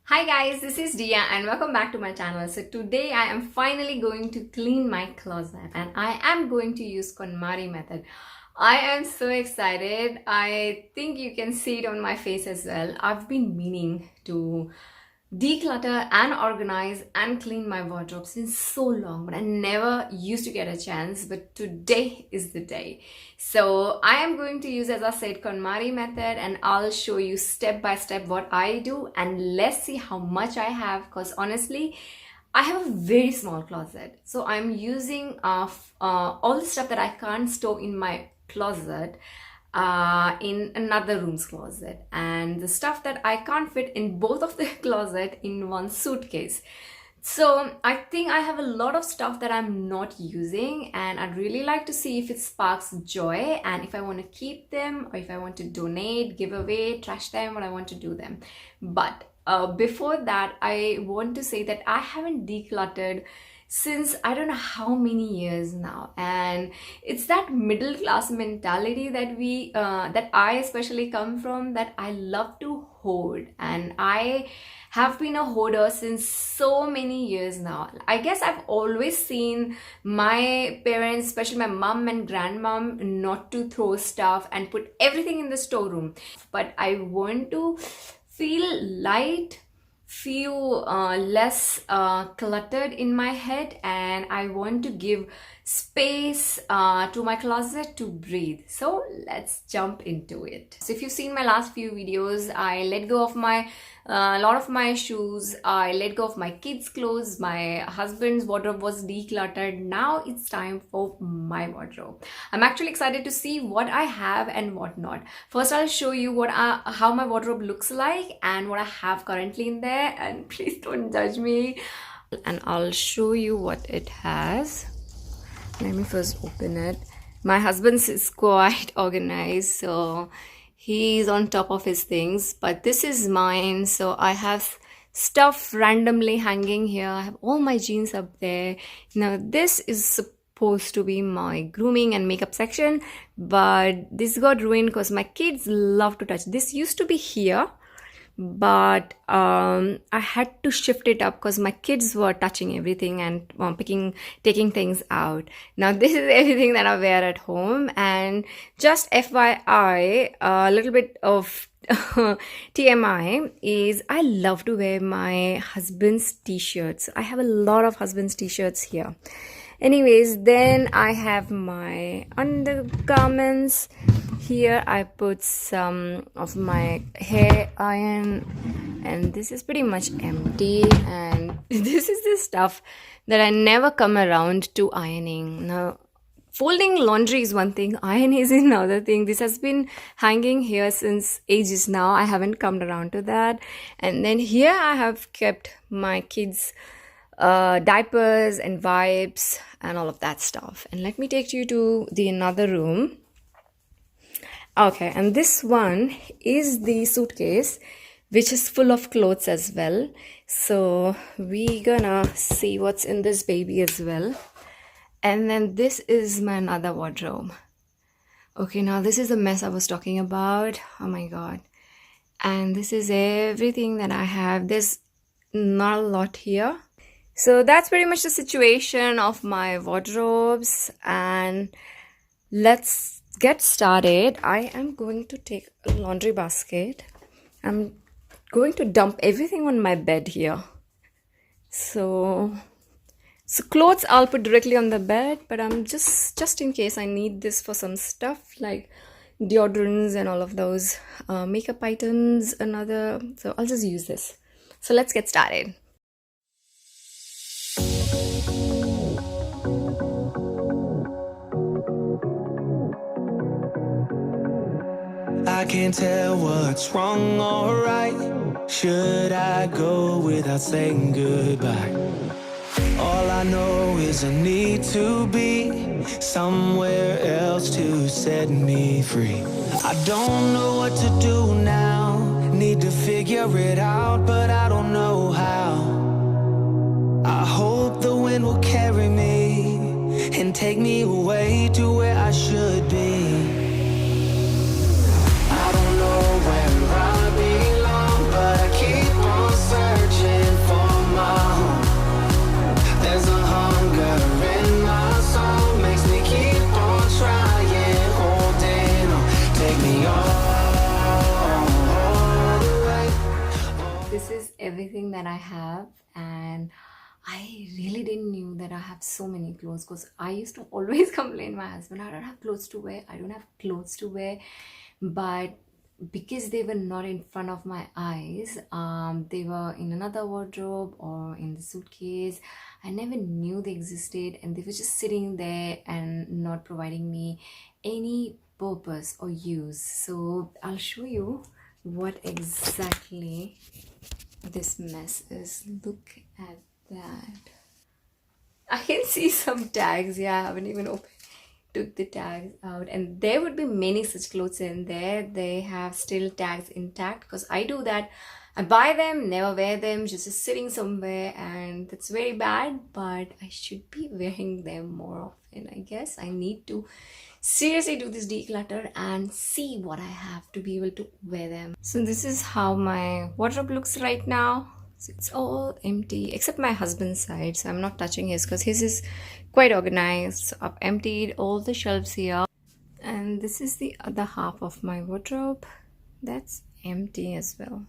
Hi guys, this is Diya and welcome back to my channel. So today I am finally going to clean my closet and I am going to use KonMari method. I am so excited. I think you can see it on my face as well. I've been meaning to declutter and organize and clean my wardrobe since so long, but I never used to get a chance. But today is the day. So I am going to use, as I said, KonMari method, and I'll show you step by step what I do, and let's see how much I have, because honestly I have a very small closet. So I'm using all the stuff that I can't store in my closet in another room's closet, and the stuff that I can't fit in both of the closet in one suitcase. So I think I have a lot of stuff that I'm not using, and I'd really like to see if it sparks joy and if I want to keep them or if I want to donate, give away, trash them, or I want to do them. But before that, I want to say that I haven't decluttered since I don't know how many years now, and it's that middle class mentality that I especially come from, that I love to hoard, and I have been a hoarder since so many years now. I guess I've always seen my parents, especially my mom and grandmom, not to throw stuff and put everything in the storeroom, but I want to feel light, feel less cluttered in my head, and I want to give space to my closet to breathe. So let's jump into it. So if you've seen my last few videos, I let go of a lot of my shoes, I let go of my kids' clothes, my husband's wardrobe was decluttered. Now it's time for my wardrobe. I'm actually excited to see what I have and what not. First, I'll show you how my wardrobe looks like and what I have currently in there, and please don't judge me. And I'll show you what it has. Let me first open it. My husband's is quite organized, so he's on top of his things, but this is mine. So I have stuff randomly hanging here. I have all my jeans up there. Now this is supposed to be my grooming and makeup section, but this got ruined because my kids love to touch. This used to be here, but I had to shift it up because my kids were touching everything and taking things out. Now this is everything that I wear at home, and just FYI, a little bit of TMI is I love to wear my husband's t-shirts. I have a lot of husband's t-shirts here. Anyways, then I have my undergarments. Here I put some of my hair iron, and this is pretty much empty, and this is the stuff that I never come around to ironing. Now, folding laundry is one thing, iron is another thing. This has been hanging here since ages now. I haven't come around to that. And then here I have kept my kids' diapers and wipes and all of that stuff. And let me take you to the another room. Okay, and this one is the suitcase, which is full of clothes as well. So we gonna see what's in this baby as well. And then this is my another wardrobe. Okay, now this is the mess I was talking about. Oh my god. And this is everything that I have. There's not a lot here. So that's pretty much the situation of my wardrobes, and let's get started. I am going to take a laundry basket. I'm going to dump everything on my bed here. So clothes I'll put directly on the bed, but I'm just in case I need this for some stuff like deodorants and all of those makeup items, so I'll just use this. So let's get started. I can't tell what's wrong or right. Should I go without saying goodbye? All I know is I need to be somewhere else to set me free. I don't know what to do now. Need to figure it out, but I don't know how. I hope the wind will carry me and take me away to where I should be. I don't know where I belong, but I keep on searching. this is everything that I have, and I really didn't knew that I have so many clothes, because I used to always complain my husband, I don't have clothes to wear, I don't have clothes to wear. But because they were not in front of my eyes, they were in another wardrobe or in the suitcase. I never knew they existed, and they were just sitting there and not providing me any purpose or use. So I'll show you what exactly this mess is. Look at that. I can see some tags. Yeah, I haven't even took the tags out, and there would be many such clothes in there. They have still tags intact, because I do that. I buy them, never wear them, just sitting somewhere, and that's very bad. But I should be wearing them more often. I guess I need to seriously do this declutter and see what I have to be able to wear them. So this is how my wardrobe looks right now. So it's all empty except my husband's side, so I'm not touching his because his is quite organized. So I've emptied all the shelves here, and this is the other half of my wardrobe that's empty as well.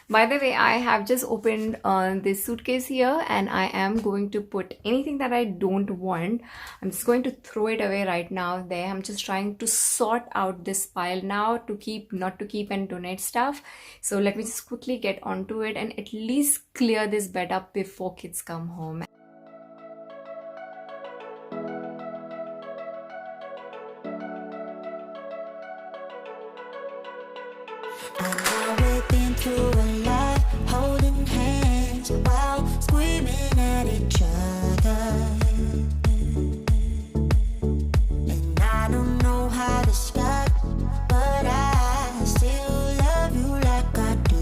By the way, I have just opened this suitcase here, and I am going to put anything that I don't want. I'm just going to throw it away right now there. I'm just trying to sort out this pile now to keep, not to keep and donate stuff. So let me just quickly get onto it and at least clear this bed up before kids come home. I know we've been through a lot, holding hands while screaming at each other. And I don't know how to start, but I still love you like I do.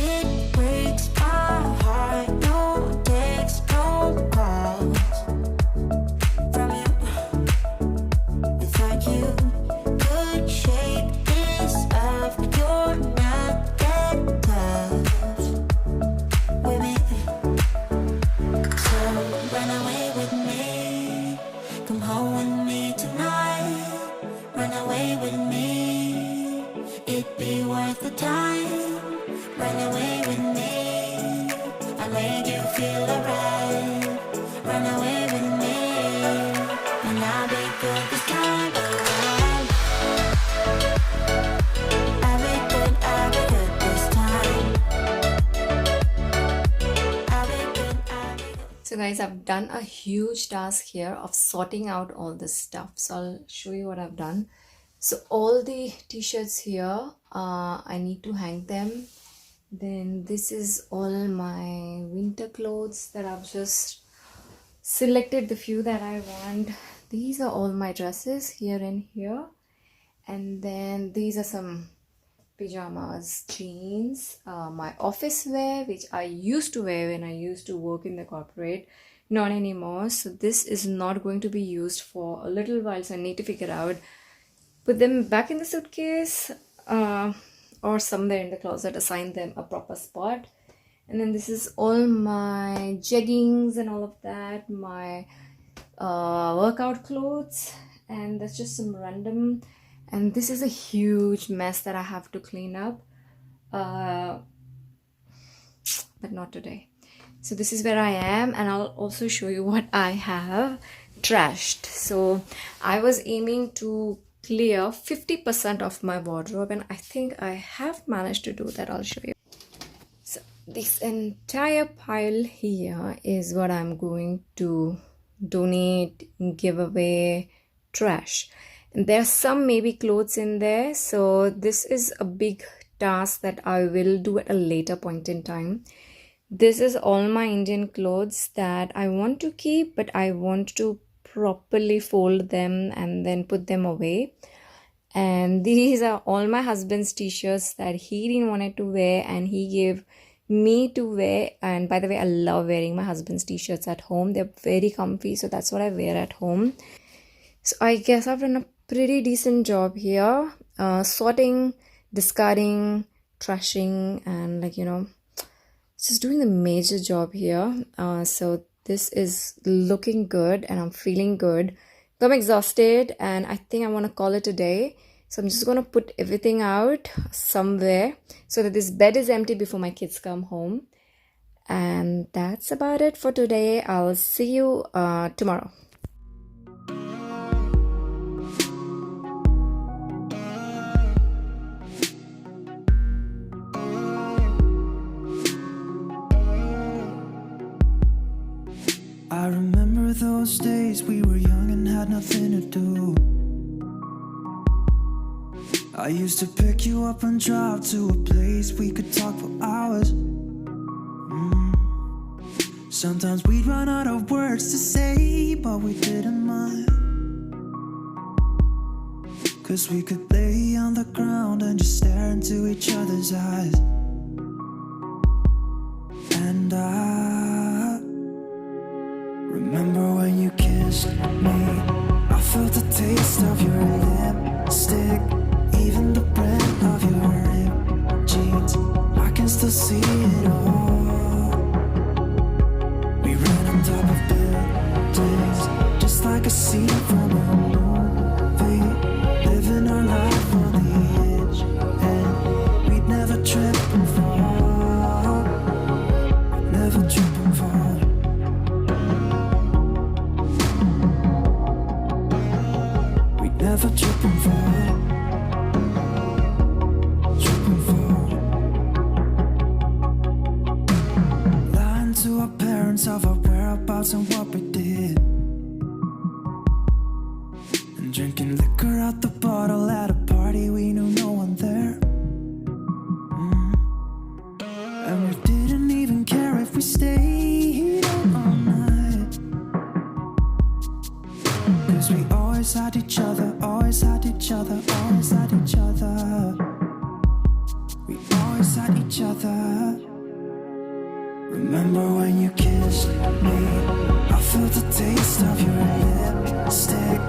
It breaks my heart, no text, no calls from you. Without you, could shape this up. You're not that tough with me. So run away with me. Come home with me tonight. Run away with me. It'd be worth the time. Run away with me. I made you feel alright. Run away with me, and I'll be good this time around. I'll be good this time. I'll be good. So guys, I've done a huge task here of sorting out all this stuff. So I'll show you what I've done. So all the t-shirts here, I need to hang them. Then this is all my winter clothes that I've just selected the few that I want. These are all my dresses here and here. And then these are some pajamas, jeans, my office wear, which I used to wear when I used to work in the corporate. Not anymore. So this is not going to be used for a little while, so I need to figure out, put them back in the suitcase or somewhere in the closet, assign them a proper spot. And then this is all my jeggings and all of that, my workout clothes, and that's just some random. And this is a huge mess that I have to clean up, but not today. So this is where I am, and I'll also show you what I have trashed. So I was aiming to clear 50% of my wardrobe, and I think I have managed to do that. I'll show you. So this entire pile here is what I'm going to donate, give away, trash. And there are some maybe clothes in there, so this is a big task that I will do at a later point in time. This is all my Indian clothes that I want to keep, but I want to properly fold them and then put them away. And these are all my husband's t-shirts that he didn't want to wear and he gave me to wear. And by the way, I love wearing my husband's t-shirts at home. They're very comfy, so that's what I wear at home. So I guess I've done a pretty decent job here, sorting, discarding, trashing, and just doing the major job here. So this is looking good and I'm feeling good. I'm exhausted and I think I want to call it a day. So I'm just gonna put everything out somewhere so that this bed is empty before my kids come home. And that's about it for today. I'll see you tomorrow. I remember those days we were young and had nothing to do. I used to pick you up and drive to a place we could talk for hours. Sometimes we'd run out of words to say, but we didn't mind. 'Cause we could lay on the ground and just stare into each other's eyes. And I remember when you kissed me, I felt the taste of your lipstick, even the brand of your ripped jeans. I can still see it all. We ran on top of buildings, just like a scene from a movie, living our life on the edge, and we'd never trip and fall, never trip and fall. We'd never trip and fall, trip and fall. Lying to our parents of our whereabouts and what we did, and drinking liquor out the bottle at a party we knew no one there. And we didn't even care if we stayed out all night, 'cause we always had each other, always had each other, always had each other. We always had each other. Remember when you kissed me, I felt the taste of your lipstick,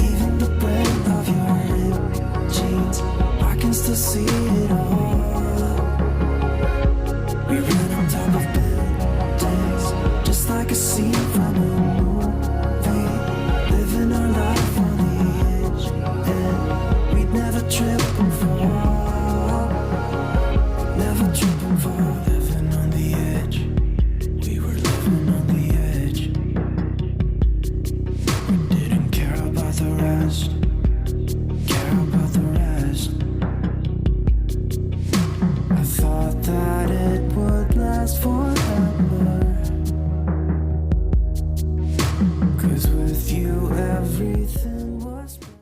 even the brand of your ripped jeans. I can still see it all. We ran on top of buildings, just like a scene from a movie, living our life on the edge, and we'd never trip and fall, never trip and fall. Living on the edge, we were living on the edge. We didn't care about the rest, care about the rest. I thought that it would last forever, 'cause with you everything was better.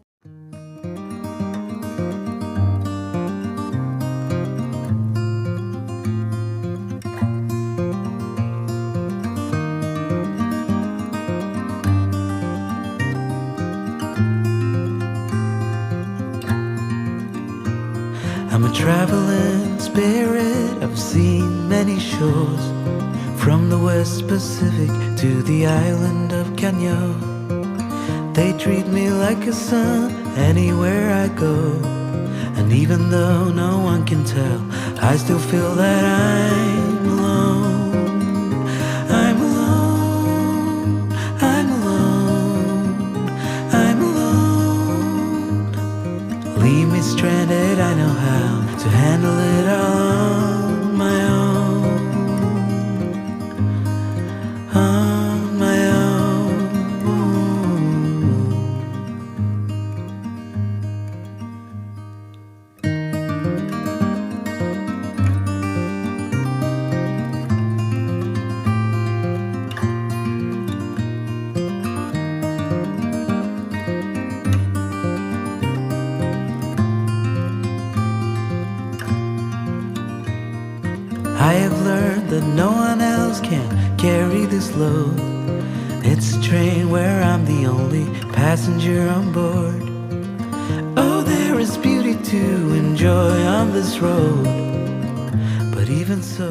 I'm a traveling spirit, I've seen many shores, from the West Pacific to the island of Kenya. They treat me like a son anywhere I go, and even though no one can tell, I still feel that I'm alone. I'm alone, I'm alone, I'm alone. Leave me stranded, I know how to handle it all on my own, on my own. I have learned that no one else can carry this load. It's a train where I'm the only passenger on board. Oh, there is beauty to enjoy on this road, but even so,